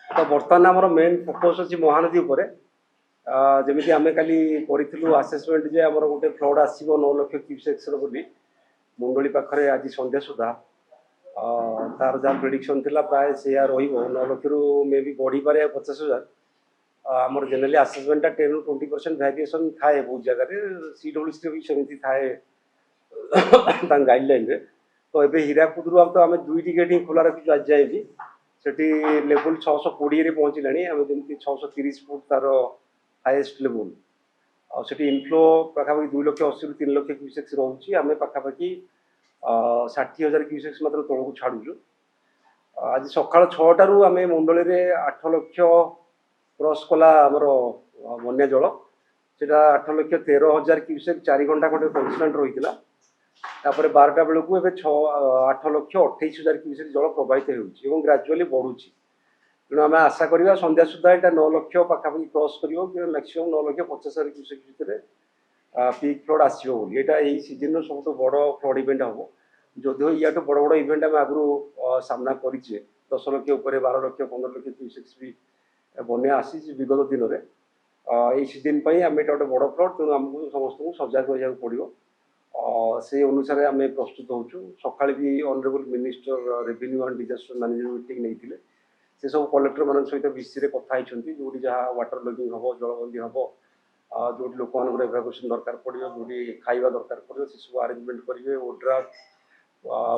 तो बर्तमान आमर मेन फोकस अच्छी महानदी उपर जमी आम कल आसेसमेंट जे आमर गोटे फ्लड आसो 9 लाख क्यूसेक्स बोली मुंडली पाखे आज संध्या सुधा तार जहाँ प्रेडिक्शन थी प्राय से 9 लाख रु मे भी बढ़ी पारे 50,000 आमर जेनराली आसेसमेंटा 10 ରୁ 20% भैरिएसन थाए बहुत जगह सीडब्ल्यूसी भी सेमती थाए गाइडलाइन रे तो ये हीराकुद रु तो आम दुईटी गेट ही खोला रखी आज जाए भी सेठी लेवल 620 रे पहुँचलानी आम जमी 630 फुट तार हाएस्ट लेवल आठी इनफ्लो पाखापाखि 2 लाख 80 ରୁ 3 लाख क्यूसेक्स रोचे आम पाखापाखि 60,000 क्यूसेक्स मात्र तौक छाड़ुचु आज सका 6टारू आम मुंडली 8 लाख क्रॉस कला आमर बन्या जल से 8 लाख 13,000 क्यूसेक 4 घंटा खंडे कन्स्टांट रही तापर 12टा बेलू ए 8 लाख 28,000 क्यूसेक जल प्रवाहित हो ग्राजुआली बढ़ुची तेणु आम आशा करवा संध्या सुधा यहाँ 9 लाख पाखापाखि क्रॉस कर मैक्सीम 9 लाख 50,000 क्यूसेक भितर पीक फ्लड आसो यहाँ यही सीजन सब बड़ फ्लड इवेंट हम जदिव या बड़ बड़ इवेंट आम आगु सामना करें 10 लाख 12 लाख 15 लाख क्यूसेक्स भी बन्या आसी विगत दिन में यही सीजन आम गोटे बड़ फ्लड तेणु आमको समस्त को सजग रहा पड़ो से अनुसार आम प्रस्तुत होचु सका भी honourable minister revenue and disaster management meeting नहीं से सब कलेक्टर मान सहित विषय कथा जो जहाँ वाटर लगिंग हम जलबंदी हम जो लोक मान एभाकुएसन दरकार पड़ो जो खाଇବା दरकार पड़ो से सब आरेंजमेंट करेंगे ओड्रा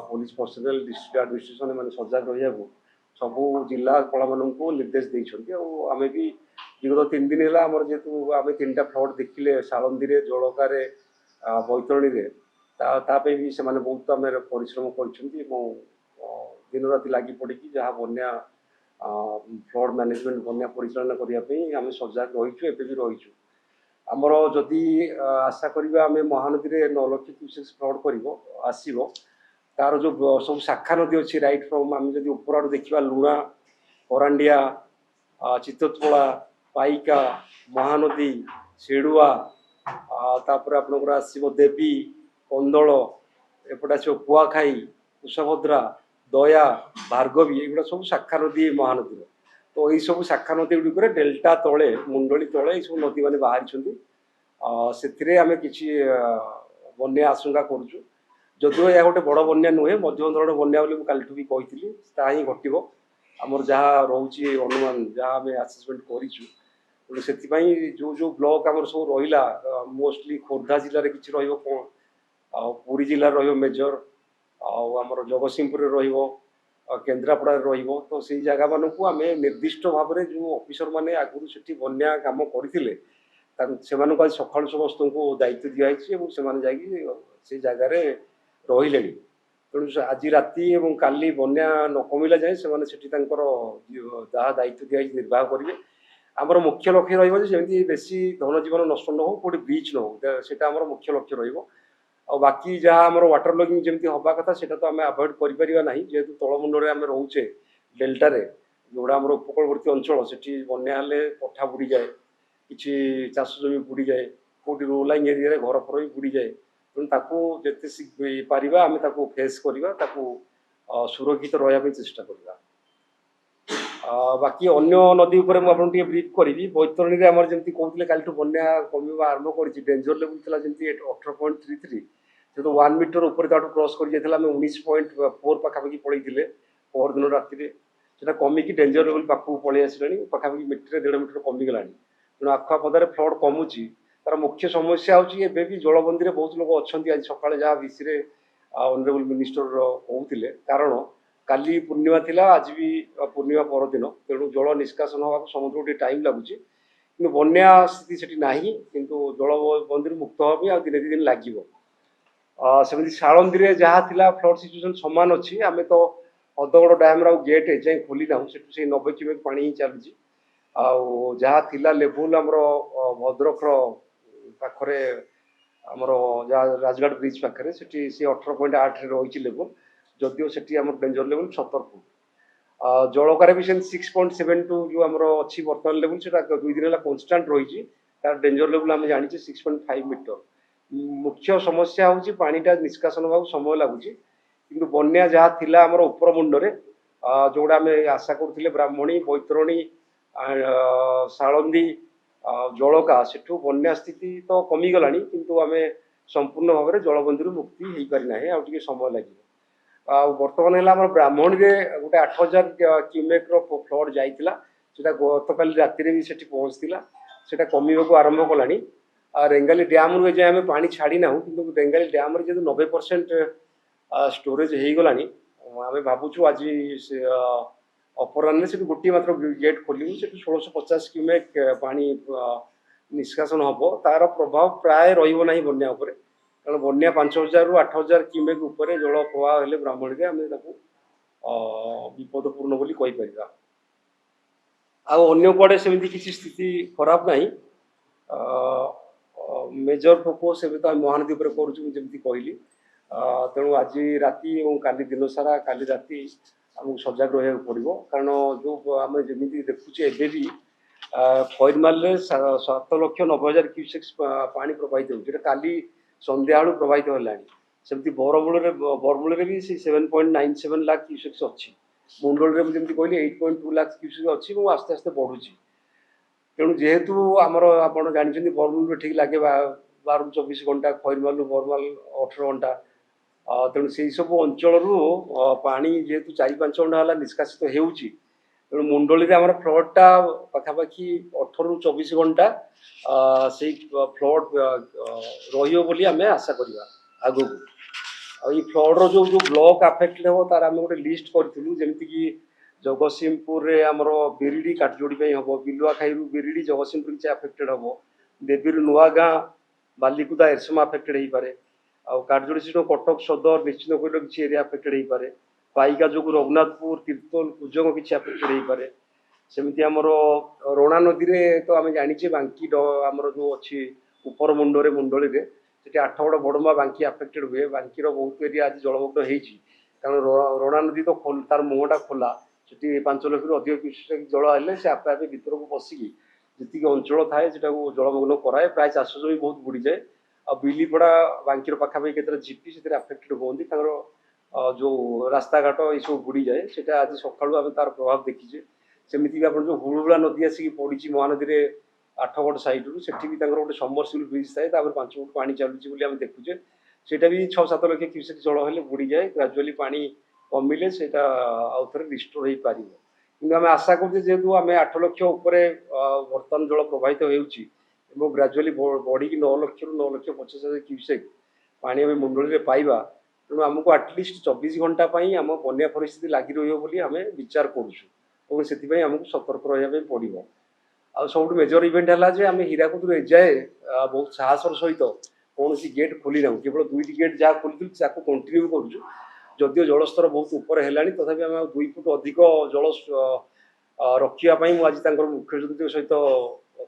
पुलिस पर्सनेल डिस्ट्रिक्ट एडमिनिस्ट्रेशन मैंने सजग रहा सबू जिलापाल मानू निर्देश देते आम भी विगत 3 दिन है आमर जेहतु आम 3टा फ्लड देखिले सालंदी जलकार बैतरणी भी से बहुत आम परिश्रम कर दिन राति लगी पड़ी जहाँ बन्या फ्लड मैनेजमेंट बन्या परिचालना करने आम सजग रहीचु एवं भी रहीचु आमर जदि आशा करवा आम महानदी में 9 लाख क्यूसेक्स फ्लड कर आसो तार जो सब शाखा नदी अच्छी रईट फ्रम आम जब ऊपर आड़ देखा लुणा करांडिया चित्तोत्पला पाइका महानदी सेडुआ तापर आपनकर आसो देवी कंदल एपटे आसो कुआखाई कुशभद्रा दया भार्गवी एगुड़ा सब शाखा नदी महानदी तो यही सब शाखा नदी गुड़िक डेल्टा तले मुंडली तले ये सब नदी मैंने बाहरी से आम कि बन्या आशंका करुचु जदिव यह गोटे बड़ बन्या नुहे मध्यम धरण बन्या बोली कालठू भी कही ही घटव आमर जहाँ रोचे अनुमान जहाँ आम आसेसमेंट करूँ से जो जो ब्लॉक आमर सब रहा मोस्टली खोर्धा जिले में कि पुरी जिले मेजर आमर जगतसिंहपुर केन्द्रापड़ा तो से जगह मानक आम निर्दिष्ट भाव में जो ऑफिसर मैंने आगुरी से बन्या काम करते आज सका समस्त को दायित्व दिखाई से जगार रही तेणु आज राति और काली बन्या न कमिला जाए से जहाँ दायित्व दिखाई निर्वाह करेंगे आमर मुख्य लक्ष्य रही बेसी धन जीवन नष्ट न हो कौटे ब्रीच न हो से मुख्य लक्ष्य बाकी जहाँ आम वाटर लगिंग जमी हवा कथा से तो आम आभोड करना जेहेतु तलमुंडे आम रोचे डेल्टार जोड़ा आम उपकूलवर्ती अंचल से बन्या पठा बुड़ी जाए कि चाष जमी बुड़ी जाए कौटी रोलाइंग एरिया घर फर भी बुड़ी जाए तेणु जिते पार आम फेस करवा सुरक्षित रहा चेष्टा करवा बाकी अन्य नदी उपर मुझे ब्रीफ करी बैतरणी में आम जमी कहते कालू बन्या कम आरंभ कर डेंजर लेवल जमी 18.33 जो 1 मीटर ऊपर क्रॉस कर 19.4 पाखापाखि पड़े पर दिन राति से कमिकी डेंजर लेवल पाखक पलि आसानी पाखापाखि मीटर 1.5 मीटर कमिगला तेणु आखुआपदार फ्लड कमुची तार मुख्य समस्या होची भी जलबंदी में बहुत लोग अच्छा आज सका जहाँ विषय ऑनरेबल मिनिस्टर कहते कारण काली पूर्णिमा थिला आज भी पूर्णिमा परदिन तेणु जल निष्कासन होगा समुद्र गोटे टाइम लगुच कि बन्या स्थिति से ना कि जलबंदी मुक्त हाँ दिन 2 दिन लगे सेमती सालंदी में जहाँ थिला फ्लड सिचुएसन सामान अच्छी आम तो हदगड़ डैम गेट एजाए खोली ना से 90 क्यूमेक पानी ही चलुची जहाँ थिला लेवल आमर भद्रक पाखरे आमर राजगढ़ ब्रिज पाखे से 18.8 रही लेवल जदिव से डेंजर लेवल 70 फुट जलकार भी 6.72 जो आमर अच्छी बर्तमान लेवल से 2 दिन है कन्स्टांट रही तार डेंजर लेवल आम जानी 6.5 मीटर मुख्य समस्या हूँ पानीटा निष्कासन होगा समय लगुच कि बन्या जहाँ थिला आमर उपर मुंडरे जोड़ा आम आशा करुले ब्राह्मणी बैतरणी सालंदी जलका सेठू बन्या स्थिति तो कमिगला किंतु आम संपूर्ण भाव में जलबंदी मुक्ति हो पारिना आगे समय लगे बर्तमान है ब्राह्मणी में गोटे 8000 क्यूमेक फ्लड जाइला गत काली राति भी सेठी पहुँचला से कमिबा को आरंभ कला रेंगाली डैम रू जे आम पा छाड़ी ना कि रेंगाली डैम जो 90% स्टोरेज हो गला आम भावुँ आज अपराह से गोटे मात्र गेट खोलू से 1650 क्यूमेक पा निष्कासन हम तार प्रभाव प्राय रहा बन्या कारण बन्या 5000 रू 8000 क्यूमेक उपर जल प्रवाह हेले ब्राह्मणी आम विपदपूर्ण बोली कहीपर अन्य कुआडे सेमती किसी स्थिति खराब ना मेजर फोकस एवं तो महानदी पर करमती कहली तेणु आज राति और काली दिन सारा काली राति आमको सजग रहा पड़ो कारण जो आम जमी देखुचे एवं भी खैरमाल 7,90,000 क्यूसेक्स पा प्रवाहित होता काली संध्या बेलू प्रवाहित है सेमती बरमूल भी 7.97 लाख क्यूसेक्स अच्छी मुंडल में जमी कहली 8.2 लाख क्यूसेक्स अच्छी आस्ते आस्ते बढ़ुची तेणु जेहेतु आमर आप जानते बरमूल ठीक लगे 12-24 घंटा खैरमाल बरमाल 18 घंटा तेणु से सब अंचल पानी जेहेतु 4-5 घंटा है निष्कासित होती तेणु मुंडली फ्लडटा पाखापाखि 18-24 घंटा से फ्लड रही आम आशा करवा आगू फ्लड रो जो ब्लॉक आफेक्टेड हम तार आम गोटे लिस्ट करूँ जमीक जगतसिंहपुर आमर बिरिडी काटजोड़ी हम बिलुआ खाई बिरिडी जगतसिंहपुर किसी आफेक्टेड हम देवी नुआ गाँ बालिकुदा एरसमा आफेक्टेड हो पारे काटजोड़ी सीट कटक सदर निश्चित कोइल किसी एरिया आफेक्टेड हो पारे पाइका जो रघुनाथपुर तीर्तोल कुजंग किसी आफेक्टेड हो पारे सेमती आमर रोणा नदी में तो आम जाचे बांकी आमर जो अच्छी उपर मुंडे मुंडली में से 8गड़ बड़मा बांकी आफेक्टेड हुए बांकीर बहुत एरिया आज जलमग्न होती कारण रोणा नदी तो तार मुहटा खोला से 5 लाख रु अधिक क्यूसेक जल हेल्ले से आपे आपे भितर को पशिकी जी अंचल थाए से जलमग्न कराए प्राय चाष जमी बहुत बुड़ी जाए आ बिलीपड़ा बांकीर पाखापाखि केतटा जीपी से आफेक्टेड होती जो रास्ता घाट ये सब बुड़ी जाए से आज सकालू आम तार प्रभाव देखीचे सेमती आप जो हुलुला नदी आसिक पड़ी महानदी में 8गड़ साइड्रु से गोटे समरसिबल ब्रिज थाए 5 फुट पानी चलुची आम देखुचे सेटा भी 6-7 लाख क्यूसेक जल हेल्ले बुड़ी जाए ग्राजुआली पानी कमिले से आउ थे रिस्टोर हो पार कि आम आशा करुचे जेहेतु आम 8 लाख उपर बर्तमान जल प्रवाहित हो ग्राजुआली बढ़ी 9 लाख रु 9,50,000 क्यूसेक पानी आम मुंडली में पाइबा तेणु आमको आटलिस्ट 24 घंटा आम बन्या परिस्थिति लगी रही विचार करुँ से आमको सतर्क रहा पड़ो आ सब मेजर इवेंट है आम हीराकुद एजाए बहुत साहसर सहित कौन गेट खोली ना केवल 2टी गेट जहाँ खोली कंटिन्यू करुँ जदिव जलस्तर बहुत ऊपर है तथापि आम 2 फुट अधिक जल रखापी आज मुख्य सचिव सहित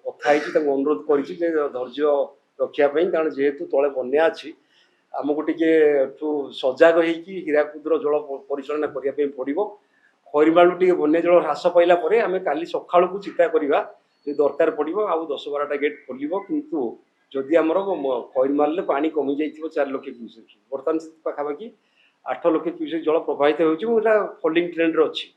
कथाई अनुरोध कर धैर्य रखापी कारण जेहेतु तले बन्या अच्छी आमको टे सजग हो हीराकुदर जल परिचालना करने पड़ो खैरमालू टे बन्या जल ह्रास पाइला आम काली सका को चिंता करवा दरकार पड़ो आउ 10-12टा गेट खोल किंतु जदि आमर खैरमाल पानी कमी जाइए 4 लाख क्यूसेक बर्तमान पाखापाखि 8 लाख क्यूसेक जल प्रवाहित होता फॉलिंग ट्रेंड अच्छी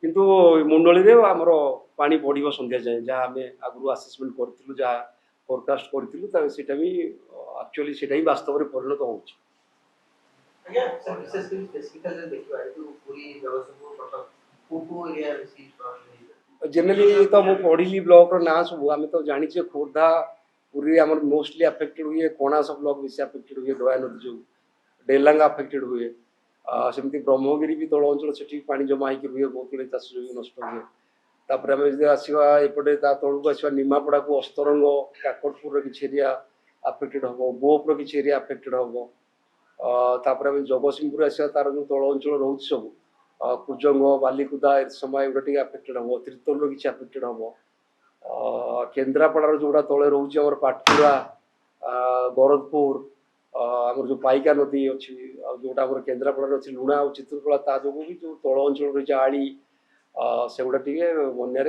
किंतु मुंडली में आमर पानी बढ़ो संध्या जाए जहाँ आम आगु आसेसमेंट करूँ जहाँ फोरकास्ट करूँ सेटा भी एक्चुअली सेटा ही वास्तव में परिणत हो जनरली तो मुझे पढ़ी ब्लॉक ना सब आम तो जाचे खोर्धा पुरी आम मोस्टली आफेक्टेड हुए कणास ब्लॉक बेसी आफेक्टेड हुए दया नदी जो डेलांगा आफेक्टेड हुए सेमती ब्रह्मगिरी भी तल अंचल से पानी जमा होकर हुए बहुत गुड़े चाष जमी नष्ट हुए तापर आम जो आसवा एपटे तौक आसवा निमापड़ा को अस्तरंग काकटपुर किसी एरिया आफेक्टेड हम बोपर किसी एरिया आफेक्टेड हम तापर आम जगतसिंहपुर आसवा तार जो तल अंचल रोच सब कुजंग बालिकुदा एरसमा एगुड़ा आफेक्टेड हम तीर्तोल किसी आफेक्टेड हम केन्द्रापड़ार जोड़ा तले रोच पाटकुरा गरजपुर आम जो पाइका नदी अच्छी जोटा आम केन्द्रापड़ार अच्छी लुणा और चित्रकला ता जो भी जो तल अंचल रही आड़ी से गुड़ा टे बन्या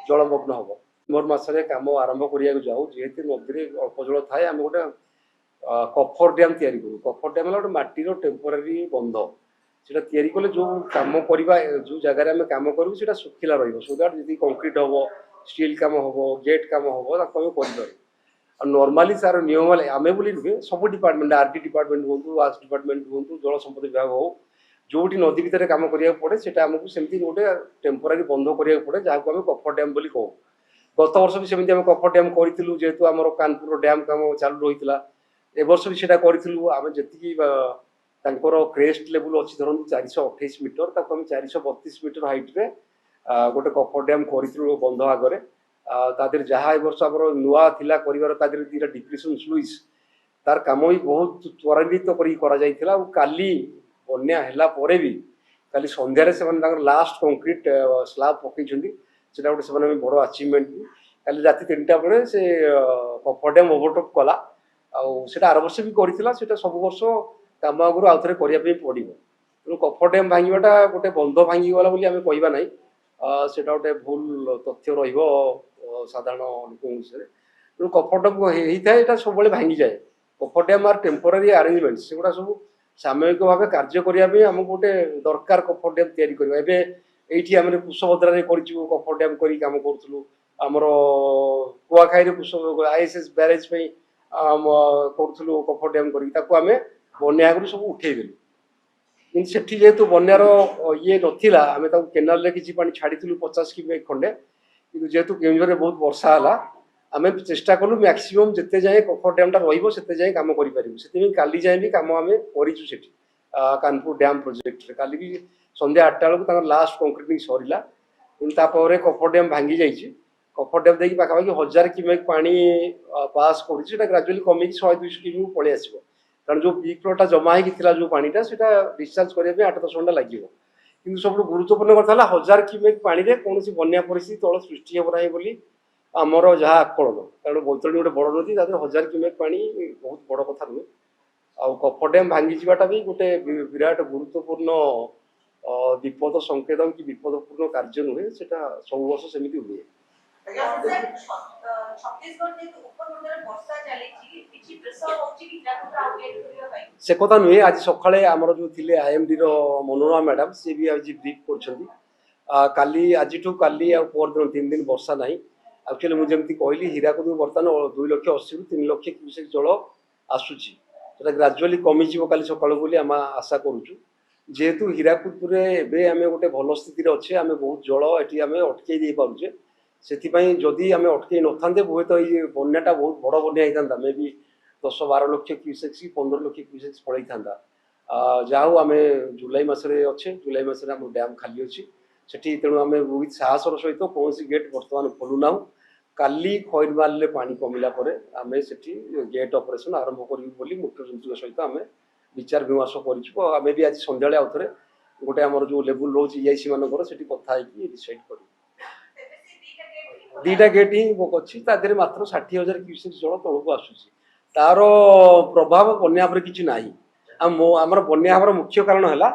जलमग्न हम नवेम्बर मसरे कम आरंभ करने जाऊ जेहेतु नदी में अल्प जल थाए आम गोटे कफर डैम तैयारी करूँ कफर डैम है गोटे माटीर टेम्पोरारी बंध সেটা তৈরি কলে যে কাম করা যে জায়গায় আমি কাম করবু সেটা শুখিলা রহব সো দ্যাট যদি কংক্রিট হব স্টিল কাম হব গেট কাম হব তাকে আমি କରିପାରୁ ଆଉ ନର୍ମାଲି ତାର ନିୟମ ହେଲେ ଆମେ ବୋଲି ନୁହେଁ ସବୁ ଡିପାର୍ଟମେଣ୍ଟ ଆରଟି ଡିପାର୍ଟମେଣ୍ଟ ହୁଅନ୍ତୁ ୱାଷ୍ଟ ଡିପାର୍ଟମେଣ୍ଟ ହୁଅନ୍ତୁ ଜଳ ସମ୍ପଦ ବିଭାଗ ହଉ ଯୋଉଠି ନଦୀ ଭିତରେ କାମ କରିବାକୁ ପଡେ ସେଟା ଆମକୁ ସେମିତି ଗୋଟେ ଟେମ୍ପୋରାରୀ ବନ୍ଧ କରିବାକୁ ପଡେ ଯାହାକୁ ଆମେ କଫର ଡ୍ୟାମ୍ ବୋଲି କହୁ ଗତ ବର୍ଷ ବି ସେମିତି ଆମେ କଫର ଡ୍ୟାମ୍ କରିଥିଲୁ ଯେହେତୁ ଆମର କାନପୁର ଡ୍ୟାମ୍ କାମ ଚାଲୁ ରହିଥିଲା ଏ ବର୍ଷ ବି ସେଟା କରିଥିଲୁ ଆମେ ଯେତିକି ତାଙ୍କର କ୍ରେଷ୍ଟ ଲେବୁଲ ଅଛି ଧରନ୍ତୁ 428 ମିଟର ତାକୁ ଆମେ 432 ମିଟର ହାଇଟରେ ଗୋଟେ କଫର ଡ୍ୟାମ୍ କରିଥିଲୁ ବନ୍ଧ ଆଗରେ ତା ଦେହରେ ଯାହା ଏ ବର୍ଷ ଆମର ନୂଆ ଥିଲା କରିବାର ତା ଦେହରେ ଦୁଇଟା ଡିପ୍ରେସନ ସ୍ଲୁଇସ୍ ତାର କାମ ବି ବହୁତ ତ୍ୱରାନ୍ୱିତ କରି କରାଯାଇଥିଲା ଆଉ କାଲି ବନ୍ୟା ହେଲା ପରେ ବି କାଲି ସନ୍ଧ୍ୟାରେ ସେମାନେ ତାଙ୍କର ଲାଷ୍ଟ କଂକ୍ରିଟ ସ୍ଲାବ୍ ପକେଇଛନ୍ତି ସେଟା ଗୋଟେ ସେମାନେ ବଡ଼ ଆଚିଭମେଣ୍ଟ କାଲି ରାତି 3ଟା ବେଳେ ସେ କଫର ଡ୍ୟାମ୍ ଓଭରଟପ୍ କଲା ଆଉ ସେଟା ଆର ବର୍ଷ ବି କରିଥିଲା ସେଟା ସବୁ ବର୍ଷ କାମ ଆଗରୁ ଆଉ ଥରେ କରିବା ପାଇଁ ପଡ଼ିବ ତେଣୁ କଫର ଡ୍ୟାମ୍ ଭାଙ୍ଗିବାଟା ଗୋଟେ ବନ୍ଧ ଭାଙ୍ଗିଗଲା ବୋଲି ଆମେ କହିବା ନାହିଁ ସେଟା ଗୋଟେ ଭୁଲ ତଥ୍ୟ ରହିବ ସାଧାରଣ ଲୋକଙ୍କ ବିଷୟରେ ତେଣୁ କଫର ଡ୍ୟାମ୍ ହେଇଥାଏ ଏଟା ସବୁବେଳେ ଭାଙ୍ଗିଯାଏ କଫର ଡ୍ୟାମ୍ ଆର୍ ଟେମ୍ପୋରାରୀ ଆରେଞ୍ଜମେଣ୍ଟ ସେଗୁଡ଼ା ସବୁ ସାମୟିକ ଭାବେ କାର୍ଯ୍ୟ କରିବା ପାଇଁ ଆମକୁ ଗୋଟେ ଦରକାର କଫର ଡ୍ୟାମ୍ ତିଆରି କରିବା ଏବେ ଏଇଠି ଆମେ କୁଶଭଦ୍ରାରେ କରିଛୁ କଫର ଡ୍ୟାମ୍ କରି କାମ କରୁଥିଲୁ ଆମର କୁଆଖାଇରେ ଆଇଏସ୍ଏସ୍ ବ୍ୟାରେଜ ପାଇଁ କରୁଥିଲୁ କଫର ଡ୍ୟାମ୍ କରିକି ତାକୁ ଆମେ ବନ୍ୟା ଆଗରୁ ସବୁ ଉଠେଇଦେଲୁ କିନ୍ତୁ ସେଠି ଯେହେତୁ ବନ୍ୟାର ଇଏ ନଥିଲା ଆମେ ତାକୁ କେନାଲରେ କିଛି ପାଣି ଛାଡ଼ିଥିଲୁ 50 କିଲୋମିଟର ଖଣ୍ଡେ କିନ୍ତୁ ଯେହେତୁ କେଉଁଝରରେ ବହୁତ ବର୍ଷା ହେଲା ଆମେ ଚେଷ୍ଟା କଲୁ ମ୍ୟାକ୍ସିମମ୍ ଯେତେ ଯାଏଁ କଫର ଡ୍ୟାମ୍ଟା ରହିବ ସେତେ ଯାଏଁ କାମ କରିପାରିବୁ ସେଥିପାଇଁ କାଲି ଯାଏଁ ବି କାମ ଆମେ କରିଛୁ ସେଠି କାନପୁର ଡ୍ୟାମ୍ ପ୍ରୋଜେକ୍ଟରେ କାଲି ବି ସନ୍ଧ୍ୟା 8ଟା ବେଳକୁ ତାଙ୍କର ଲାଷ୍ଟ କଂକ୍ରିଟିଂ ସରିଲା କିନ୍ତୁ ତାପରେ କଫର ଡ୍ୟାମ୍ ଭାଙ୍ଗି ଯାଇଛି କଫର ଡ୍ୟାମ୍ ଦେଇକି ପାଖାପାଖି 1000 କିଲୋମିଟର ପାଣି ପାସ୍ କରୁଛି ସେଟା ଗ୍ରାଜୁଆଲି କମିକି 100-200 କିଲୋମିଟର ପଳେଇ ଆସିବ କାରଣ ଯେଉଁ ପିକ୍ ଫ୍ଲୋଟା ଜମା ହେଇକି ଥିଲା ଯେଉଁ ପାଣିଟା ସେଟା ଡିସଚାର୍ଜ କରିବା ପାଇଁ 8-10 ଘଣ୍ଟା ଲାଗିବ କିନ୍ତୁ ସବୁଠୁ ଗୁରୁତ୍ୱପୂର୍ଣ୍ଣ କଥା ହେଲା 1000 କିଲୋମିଟର ପାଣିରେ କୌଣସି ବନ୍ୟା ପରିସ୍ଥିତି ତଳ ସୃଷ୍ଟି ହେବ ନାହିଁ ବୋଲି ଆମର ଯାହା ଆକଳନ କାରଣ ବୈତରଣୀ ଗୋଟେ ବଡ଼ ନଦୀ ତା ଦେହରେ 1000 କିଲୋମିଟର ପାଣି ବହୁତ ବଡ଼ କଥା ନୁହେଁ ଆଉ କଫର ଡ୍ୟାମ୍ ଭାଙ୍ଗିଯିବାଟା ବି ଗୋଟେ ବିରାଟ ଗୁରୁତ୍ୱପୂର୍ଣ୍ଣ ବିପଦ ସଂକେତ କି ବିପଦପୂର୍ଣ୍ଣ କାର୍ଯ୍ୟ ନୁହେଁ ସେଟା ସବୁ ବର୍ଷ ସେମିତି ହୁଏ से कथा नुहे आज सकाळे आमर जो थिले आईएमडी रो मनोरमा मैडम से भी आज ब्रीफ करछंती काली आजिठू काली आ परदिन 3 दिन वर्षा नाही एक्चुअली मु जेमती कहली हीराकुद वर्तमान 2,80,000 ରୁ 3,00,000 क्यूसेक जल आसुची सेटा ग्रेजुअली कमी जीवो काली सकाळ बोली आम आशा करूछु जेहेतु हीराकुद रे एबे आमे गोटे भल स्थिति रे अछि आमे बहुत जल एठी आमे अटकै दे पारुचे सेथिपाई जदि आमे अटकै नथांते बुहे तो ये बन्याटा बहुत बड़ बन्या हितांता मे भी 10-12 लक्ष क्यूसेक्स की 15 लक्ष क्यूसेक्स पड़ई था जाऊ आम जुलाई मसरे अच्छे जुलाई मसरे आम डैम खाली अच्छी सेठी तेणु आम बहुत साहसर सहित कौन गेट बर्तमान खोलुना काली खैरमाल पानी कमिला आम से गेट ऑपरेशन आरंभ करूँ मुख्य सचिव सहित आम विचार विमर्श करें भी आज सन्ध्या आउ थे गोटे आम जो लेवल रोज ईआईसी मानकर से कथा डिसाइड कर दीटा गेट ही अच्छी मात्र 60,000 क्यूसेक जल तौक आसूसी तार प्रभाव बन्या पर किसी ना आमर बन्या हमार मुख्य कारण है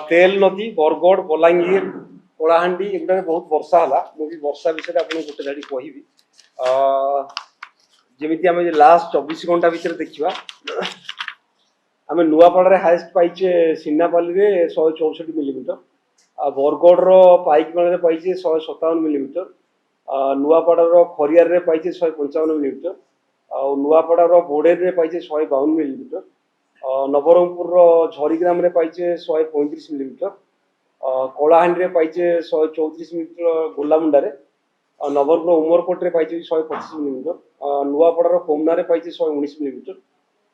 तेल नदी बरगढ़ बलांगीर कलाहांडी एगुटा बहुत वर्षा है मुझे वर्षा विषय आप गोटे धाड़ी कहि जमी आम लास्ट 24 घंटा भितर देखा आम नुआपड़ा हाएस्ट पाइचे सिन्नापाली 164 मिलीमीटर बरगढ़ पाइकमाल पाइचे 157 मिलीमीटर नुआपड़ा खरियार पाइचे 155 मिलीमीटर नुआपड़ा बोड़े पाइचे 152 मिलीमीटर नवरंगपुर झरीग्राम पाइचे 135 मिलीमीटर कलाहांडी पाइचे 134 मिलीमीटर गोलामुंडा नवरंगपुर उमरकोट पाइचे 125 मिलीमीटर नुआपड़ा कोमना पाइचे 119 मिलीमीटर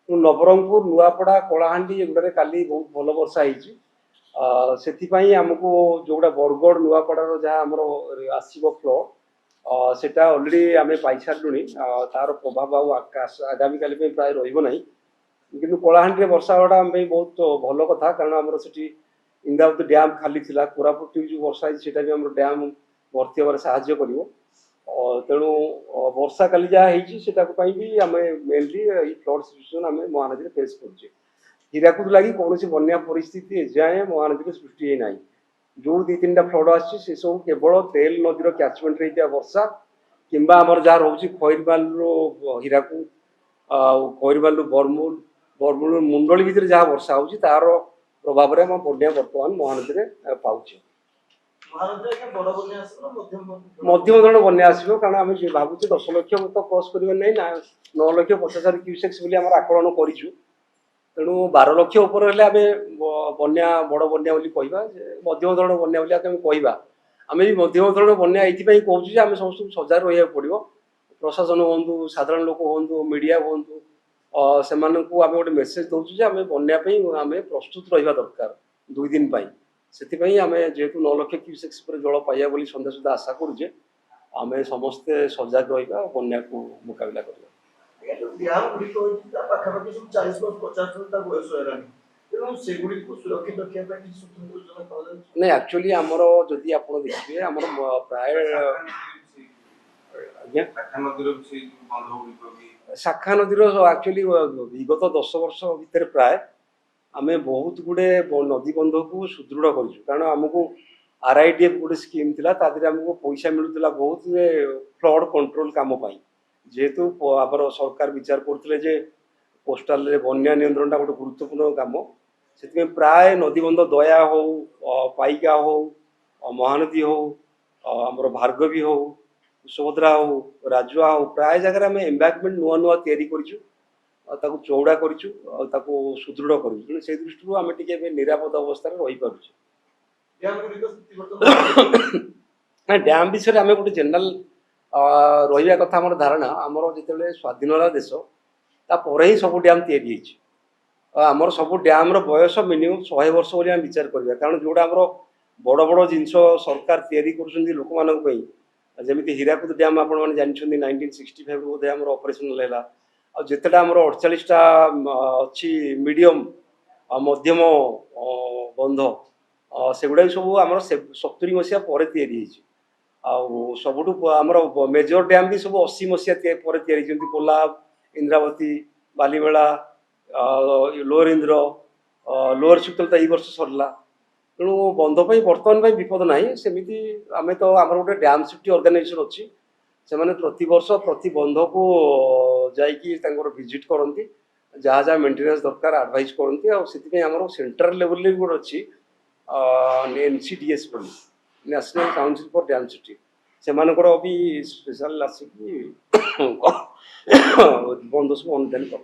नवरंगपुर नुआपड़ा कलाहांडी एगुड़ा काली बहुत भल वर्षा होती आमको जोड़ा बरगढ़ नुआपड़ा जहाँ आम आसो फ्लड सेटा अलरेडी आम पाई सारूँ तार प्रभाव आगामी काली प्राय रही किंतु कलाहांडी वर्षा होगा आम बहुत भल कथा कारण आम से इंद्रावती डैम खाली थी कोरापुट जो वर्षा से डैम भर्ती हमारे साहाଯ୍य कर तेणु वर्षा काली जहाँ भी आम मेनली फ्लड सिचुएसन आम महानदी फेस कर हीराकुद लगी कौन बन्या परिस्थिति जाए महानदी सृष्टि ना जो 2-3टा फ्लड आसी सब केवल तेल नदीर क्याचमेंट रही वर्षा किंबा आमर जहाँ रोचे खैरमाल हीराकुद खैरमाल बरमुल बरमुल मुंडली भितर जहाँ वर्षा हो तार प्रभाव में आम बन्या बर्तमान महानदी में पाचे मध्यम धरण बन्या आसो कारण आम भावुँ 10 लक्ष तो क्रस कर ना 9 लक्ष 50,000 क्यूसेक्स आम आकलन करूँ तेणु 12 लक्ष उपर आम बन्या बड़ बन्या कहवा मध्यम धरण बन्या कहवा आम मध्यम धरण बन्या ये कहूँ आम समस्त सजग रहा पड़ो प्रशासन हूँ साधारण लोक हूँ मीडिया हूँ से आम गोटे मेसेज दौचु आम बन्यापी आम प्रस्तुत रहा दरकार 2 दिन से आम जेहेतु 9 लक्ष क्यूसेक्स जल पाइबा बोली सन्ध्या सुधा आशा करुचे आम समस्ते सजग रहा बन्या को मुकाबला करवा नहीं एक्चुअली आमर जदि आप देखिए आमर प्राय शाखा नदीर एक्चुअली विगत 10 वर्ष भितर प्राय आम बहुत गुड़े नदी बंध को सुदृढ़ कर कारण आमको RIDF गोटे स्कीम थिला आमको पैसा मिलूला बहुत फ्लड कंट्रोल काम जेहेतु आमर सरकार विचार करते कोस्टाल बन्या नियंत्रण गोटे गुरुत्वपूर्ण काम से प्राय नदी बंध दया हो पाइका हो महानदी हो आमर भार्गवी हो सुभद्रा हो राजुआ हो प्राय जगह आम एम्बैकमेंट नुआ नुआ तैयारी करूँ चौड़ा करूँ सुदृढ़ करूँ से दृष्टि आम टे निरापद अवस्था रही पार्छ डैम विषय आम गोटे जेनराल रहा कथा आम धारणा आमर जो स्वाधीनता देश तापर ही सब डैम आमर सब डैम बयस मिनिमम 100 वर्ष बोली विचार करवा कारण जोड़ा आमर बड़ बड़ जिनस सरकार तैयारी कर लोक मानी जमी हीराकुद डैम आप जानते 1965 बोधे आम ऑपरेशनल है जितेटा आमर 48टा अच्छी मीडियम मध्यम बंध सेगुड़ा सब आम 70 मसीहा पर सबुठ आमर मेजर डैम भी सब 80 मसीहा पर कोलाब इंद्रावती बालीमेला लोअर इंद्र लोअर शीतलता ये वर्ष सरला तेणु बंधप बर्तमान विपद ना सेमती आम तो आम गोटे डैम सेफ्टी ऑर्गेनाइजेशन अच्छी से प्रति वर्ष प्रति बंध को जाकर विजिट करती जहाँ जहाँ मेंटेनेंस दरकार एडवाइस करती आम सेंट्रल लेवल गोटे अच्छी NCDS बोली national council for dam safety से भी स्पेशल आसिक बंद सब अनुधान कर